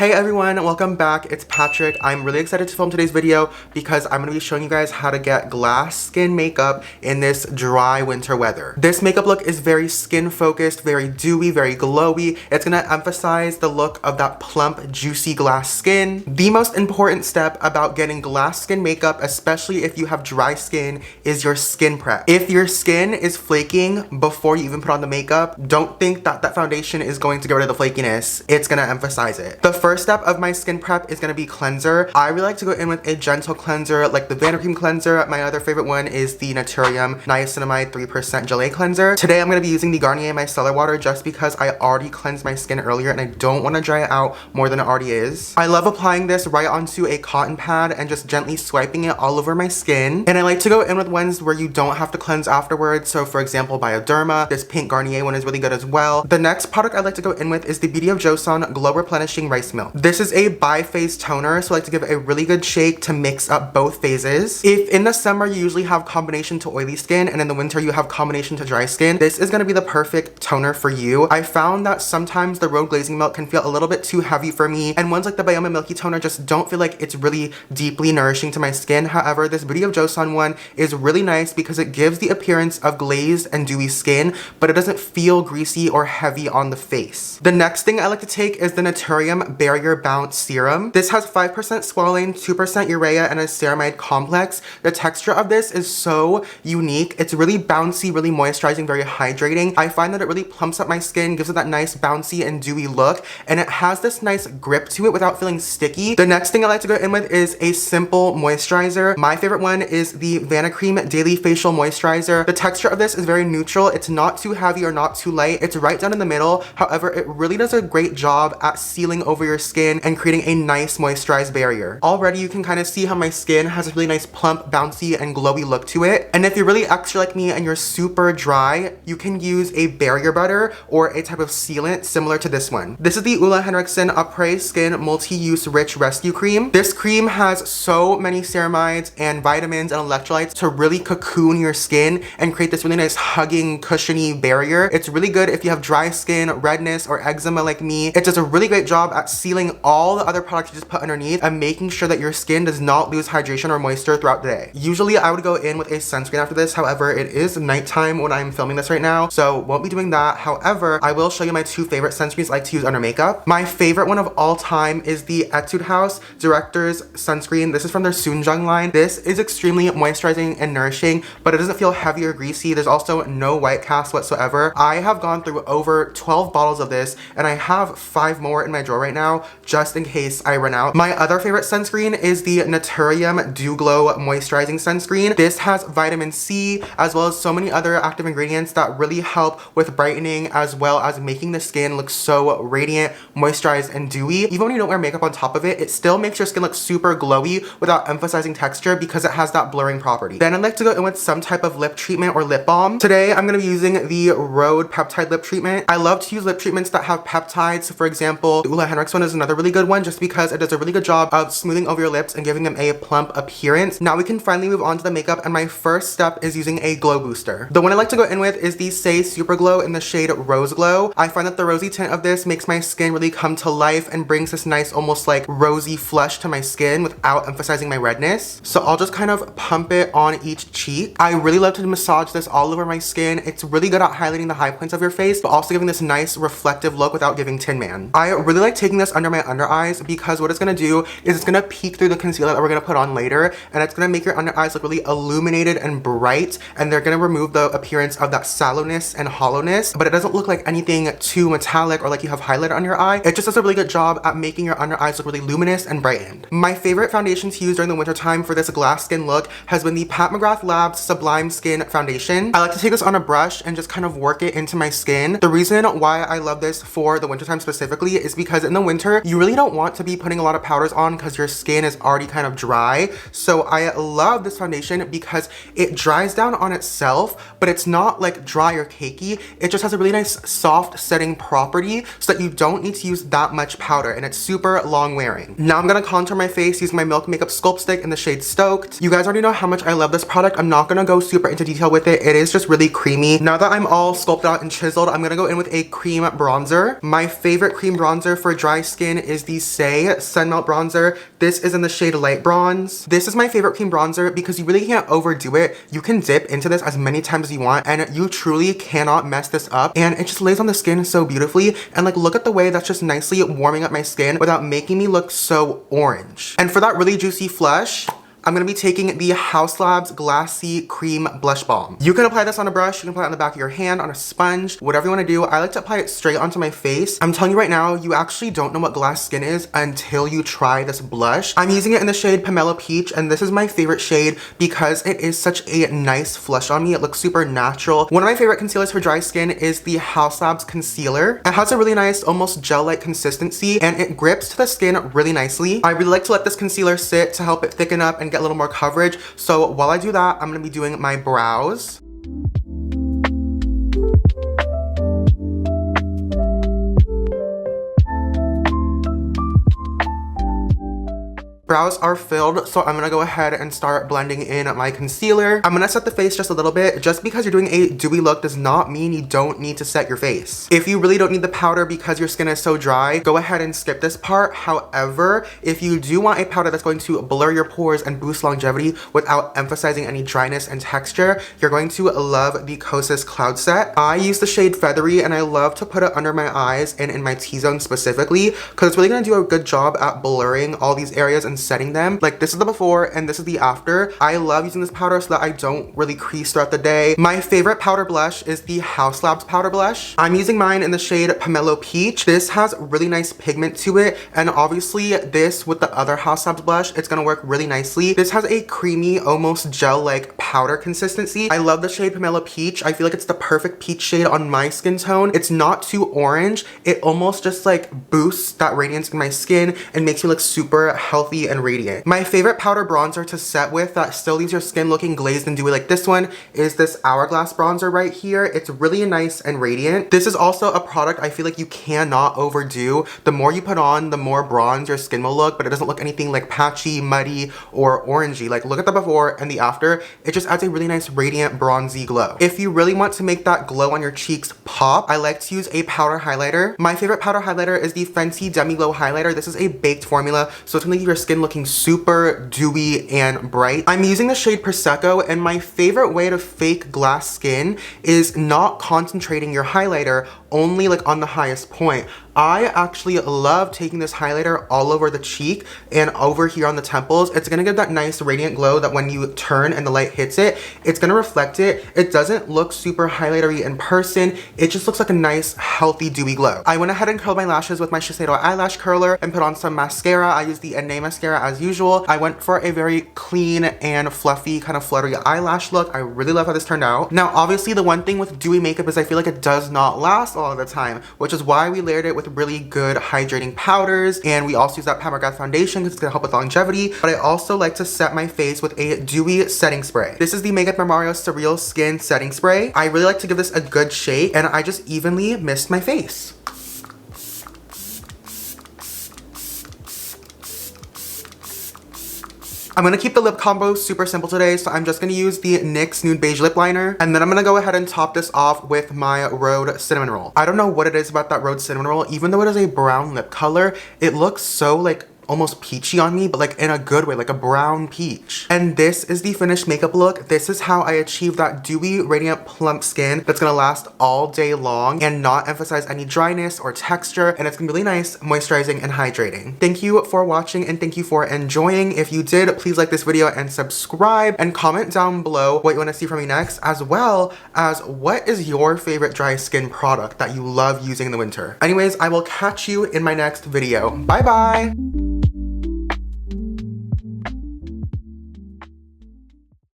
Hey everyone, welcome back. It's Patrick. I'm really excited to film today's video because I'm going to be showing you guys how to get glass skin makeup in this dry winter weather. This makeup look is very skin focused, very dewy, very glowy. It's going to emphasize the look of that plump, juicy glass skin. The most important step about getting glass skin makeup, especially if you have dry skin, is your skin prep. If your skin is flaking before you even put on the makeup, don't think that that foundation is going to get rid of the flakiness. It's going to emphasize it. The first step of my skin prep is going to be cleanser. I really like to go in with a gentle cleanser like the Vanicream cleanser. My other favorite one is the Naturium Niacinamide 3% Gelée cleanser. Today I'm going to be using the Garnier micellar water just because I already cleansed my skin earlier and I don't want to dry it out more than it already is. I love applying this right onto a cotton pad and just gently swiping it all over my skin. And I like to go in with ones where you don't have to cleanse afterwards. So for example, Bioderma, this pink Garnier one is really good as well. The next product I like to go in with is the Beauty of Joseon Glow Replenishing Rice Milk. This is a bi-phase toner, so I like to give it a really good shake to mix up both phases. If in the summer you usually have combination to oily skin and in the winter you have combination to dry skin, this is going to be the perfect toner for you. I found that sometimes the road glazing milk can feel a little bit too heavy for me, and ones like the Bioma Milky Toner just don't feel like it's really deeply nourishing to my skin. However, this Beauty of Joseon one is really nice because it gives the appearance of glazed and dewy skin, but it doesn't feel greasy or heavy on the face. The next thing I like to take is the Naturium Barrier Bounce Serum. This has 5% squalane, 2% urea, and a ceramide complex. The texture of this is so unique. It's really bouncy, really moisturizing, very hydrating. I find that it really plumps up my skin, gives it that nice bouncy and dewy look, and it has this nice grip to it without feeling sticky. The next thing I like to go in with is a simple moisturizer. My favorite one is the Vanicream Daily Facial Moisturizer. The texture of this is very neutral. It's not too heavy or not too light. It's right down in the middle. However, it really does a great job at sealing over your skin and creating a nice moisturized barrier. Already you can kind of see how my skin has a really nice plump, bouncy, and glowy look to it. And if you're really extra like me and you're super dry, you can use a barrier butter or a type of sealant similar to this one. This is the Olehenriksen Après Skin Multi-Use Rich Rescue Cream. This cream has so many ceramides and vitamins and electrolytes to really cocoon your skin and create this really nice hugging, cushiony barrier. It's really good if you have dry skin, redness, or eczema like me. It does a really great job at sealing all the other products you just put underneath and making sure that your skin does not lose hydration or moisture throughout the day. Usually I would go in with a sunscreen after this. However, it is nighttime when I'm filming this right now, so won't be doing that. However, I will show you my two favorite sunscreens I like to use under makeup. My favorite one of all time is the Etude House Director's Sunscreen. This is from their Sunjung line. This is extremely moisturizing and nourishing, but it doesn't feel heavy or greasy. There's also no white cast whatsoever. I have gone through over 12 bottles of this and I have 5 more in my drawer right now just in case I run out. My other favorite sunscreen is the Naturium Dew Glow Moisturizing Sunscreen. This has vitamin C as well as so many other active ingredients that really help with brightening as well as making the skin look so radiant, moisturized, and dewy. Even when you don't wear makeup on top of it, it still makes your skin look super glowy without emphasizing texture because it has that blurring property. Then I'd like to go in with some type of lip treatment or lip balm. Today I'm going to be using the Rhode Peptide Lip Treatment. I love to use lip treatments that have peptides. For example, the Olehenriksen one is another really good one just because it does a really good job of smoothing over your lips and giving them a plump appearance. Now we can finally move on to the makeup, and my first step is using a glow booster. The one I like to go in with is the Saie Super Glow in the shade Rose Glow. I find that the rosy tint of this makes my skin really come to life and brings this nice almost like rosy flush to my skin without emphasizing my redness. So I'll just kind of pump it on each cheek. I really love to massage this all over my skin. It's really good at highlighting the high points of your face, but also giving this nice reflective look without giving Tin Man. I really like taking this under my under eyes because what it's going to do is it's going to peek through the concealer that we're going to put on later, and it's going to make your under eyes look really illuminated and bright, and they're going to remove the appearance of that sallowness and hollowness, but it doesn't look like anything too metallic or like you have highlighter on your eye. It just does a really good job at making your under eyes look really luminous and brightened. My favorite foundation to use during the winter time for this glass skin look has been the McGrath Labs Sublime Skin Foundation. I like to take this on a brush and just kind of work it into my skin. The reason why I love this for the wintertime specifically is because in the winter, you really don't want to be putting a lot of powders on because your skin is already kind of dry. So I love this foundation because it dries down on itself, but it's not like dry or cakey. It just has a really nice soft setting property so that you don't need to use that much powder, and it's super long wearing. Now I'm gonna contour my face using my Milk Makeup Sculpt Stick in the shade Stoked. You guys already know how much I love this product. I'm not gonna go super into detail with it. It is just really creamy. Now that I'm all sculpted out and chiseled, I'm gonna go in with a cream bronzer. My favorite cream bronzer for dry skin is the Saie Sunmelt Bronzer. This is in the shade Light Bronze. This is my favorite cream bronzer because you really can't overdo it. You can dip into this as many times as you want and you truly cannot mess this up, and it just lays on the skin so beautifully. And like, look at the way that's just nicely warming up my skin without making me look so orange. And for that really juicy flush, I'm gonna be taking the Haus Labs Glassy Cream Blush Balm. You can apply this on a brush, you can apply it on the back of your hand, on a sponge, whatever you wanna do. I like to apply it straight onto my face. I'm telling you right now, you actually don't know what glass skin is until you try this blush. I'm using it in the shade Pomelo Peach, and this is my favorite shade because it is such a nice flush on me. It looks super natural. One of my favorite concealers for dry skin is the Haus Labs Concealer. It has a really nice, almost gel-like consistency, and it grips to the skin really nicely. I really like to let this concealer sit to help it thicken up and get a little more coverage. So while I do that, I'm gonna be doing my brows. Brows are filled, so I'm gonna go ahead and start blending in my concealer. I'm gonna set the face just a little bit. Just because you're doing a dewy look does not mean you don't need to set your face. If you really don't need the powder because your skin is so dry, go ahead and skip this part. However, if you do want a powder that's going to blur your pores and boost longevity without emphasizing any dryness and texture, you're going to love the Kosas Cloudset. I use the shade Feathery, and I love to put it under my eyes and in my T-zone specifically because it's really gonna do a good job at blurring all these areas and setting them. Like, this is the before and this is the after. I love using this powder so that I don't really crease throughout the day. My favorite powder blush is the Haus Labs powder blush. I'm using mine in the shade Pomelo Peach. This has really nice pigment to it, and obviously this with the other Haus Labs blush, it's gonna work really nicely. This has a creamy, almost gel-like powder consistency. I love the shade Pomelo Peach. I feel like it's the perfect peach shade on my skin tone. It's not too orange. It almost just like boosts that radiance in my skin and makes me look super healthy and radiant. My favorite powder bronzer to set with that still leaves your skin looking glazed and dewy like this one is this Hourglass bronzer right here. It's really nice and radiant. This is also a product I feel like you cannot overdo. The more you put on, the more bronze your skin will look, but it doesn't look anything like patchy, muddy, or orangey. Like, look at the before and the after. It just adds a really nice radiant bronzy glow. If you really want to make that glow on your cheeks pop, I like to use a powder highlighter. My favorite powder highlighter is the Fenty Demi Glow highlighter. This is a baked formula, so it's gonna leave your skin looking super dewy and bright. I'm using the shade Prosecco, and my favorite way to fake glass skin is not concentrating your highlighter only like on the highest point. I actually love taking this highlighter all over the cheek and over here on the temples. It's gonna give that nice radiant glow that when you turn and the light hits it, it's gonna reflect it. It doesn't look super highlightery in person. It just looks like a nice, healthy, dewy glow. I went ahead and curled my lashes with my Shiseido eyelash curler and put on some mascara. I used the NA mascara as usual. I went for a very clean and fluffy, kind of fluttery eyelash look. I really love how this turned out. Now, obviously, the one thing with dewy makeup is I feel like it does not last all of the time, which is why we layered it with really good hydrating powders, and we also use that McGrath Foundation because it's gonna help with longevity. But I also like to set my face with a dewy setting spray. This is the Makeup Mario Surreal Skin Setting Spray. I really like to give this a good shake, and I just evenly mist my face. I'm gonna keep the lip combo super simple today, so I'm just gonna use the NYX Nude Beige Lip Liner, and then I'm gonna go ahead and top this off with my Rhode Cinnamon Roll. I don't know what it is about that Rhode Cinnamon Roll. Even though it is a brown lip color, it looks so like almost peachy on me, but like in a good way, like a brown peach. And this is the finished makeup look. This is how I achieve that dewy, radiant, plump skin that's gonna last all day long and not emphasize any dryness or texture, and it's gonna be really nice, moisturizing, and hydrating. Thank you for watching, and thank you for enjoying. If you did, please like this video and subscribe, and comment down below what you wanna see from me next, as well as what is your favorite dry skin product that you love using in the winter. Anyways, I will catch you in my next video. Bye bye!